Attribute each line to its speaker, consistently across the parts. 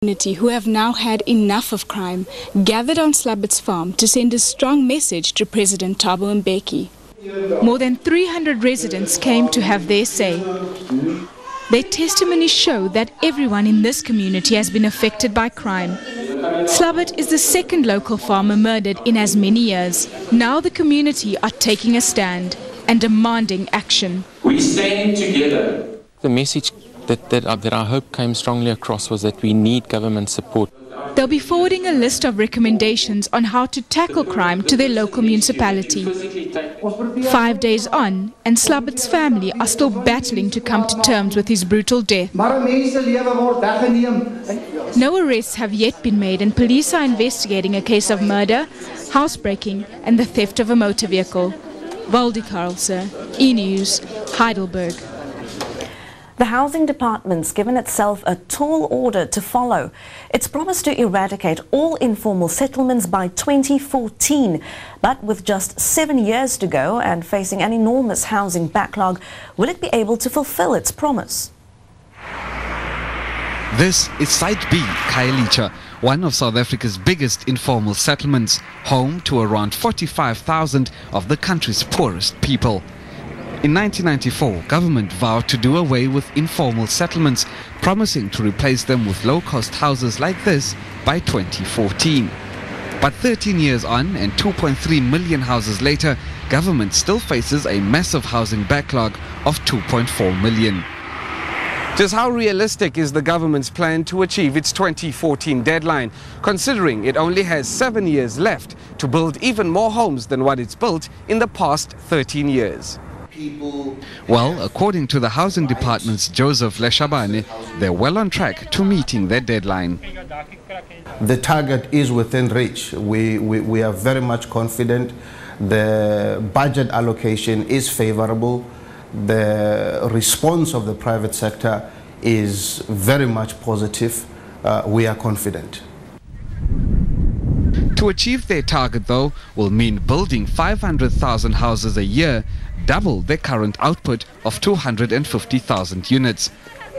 Speaker 1: Community who have now had enough of crime gathered on Slabbert's farm to send a strong message to President Thabo Mbeki. More than 300 residents came to have their say. Their testimonies show that everyone in this community has been affected by crime. Slabbert is the second local farmer murdered in as many years. Now the community are taking a stand and demanding action.
Speaker 2: We stand together.
Speaker 3: The message that I hope came strongly across was that we need government support.
Speaker 1: They'll be forwarding a list of recommendations on how to tackle crime to their local municipality. 5 days on, and Slabbert's family are still battling to come to terms with his brutal death. No arrests have yet been made, and police are investigating a case of murder, housebreaking and the theft of a motor vehicle. Valdi Karlse, E-News, Heidelberg.
Speaker 4: The Housing Department's given itself a tall order to follow. It's promised to eradicate all informal settlements by 2014. But with just 7 years to go and facing an enormous housing backlog, will it be able to fulfill its promise?
Speaker 5: This is Site B, Khayelitsha, one of South Africa's biggest informal settlements, home to around 45,000 of the country's poorest people. In 1994, government vowed to do away with informal settlements, promising to replace them with low-cost houses like this by 2014. But 13 years on and 2.3 million houses later, government still faces a massive housing backlog of 2.4 million.
Speaker 6: Just how realistic is the government's plan to achieve its 2014 deadline, considering it only has 7 years left to build even more homes than what it's built in the past 13 years?
Speaker 5: Well, according to the Housing Department's Joseph Leshabane, they're well on track to meeting their deadline.
Speaker 7: The target is within reach. We are very much confident. The budget allocation is favorable. The response of the private sector is very much positive. We are confident.
Speaker 5: To achieve their target, though, will mean building 500,000 houses a year, double their current output of 250,000 units.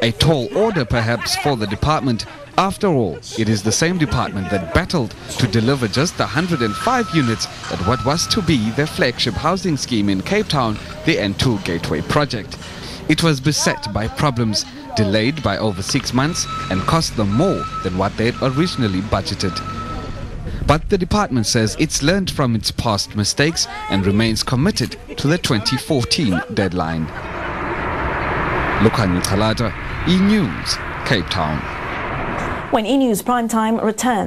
Speaker 5: A tall order, perhaps, for the department. After all, it is the same department that battled to deliver just 105 units at what was to be their flagship housing scheme in Cape Town, the N2 Gateway project. It was beset by problems, delayed by over 6 months, and cost them more than what they had originally budgeted. But the department says it's learned from its past mistakes and remains committed to the 2014 deadline. Lukhani Khalata, E-News, Cape Town.
Speaker 4: When E-News Primetime returns.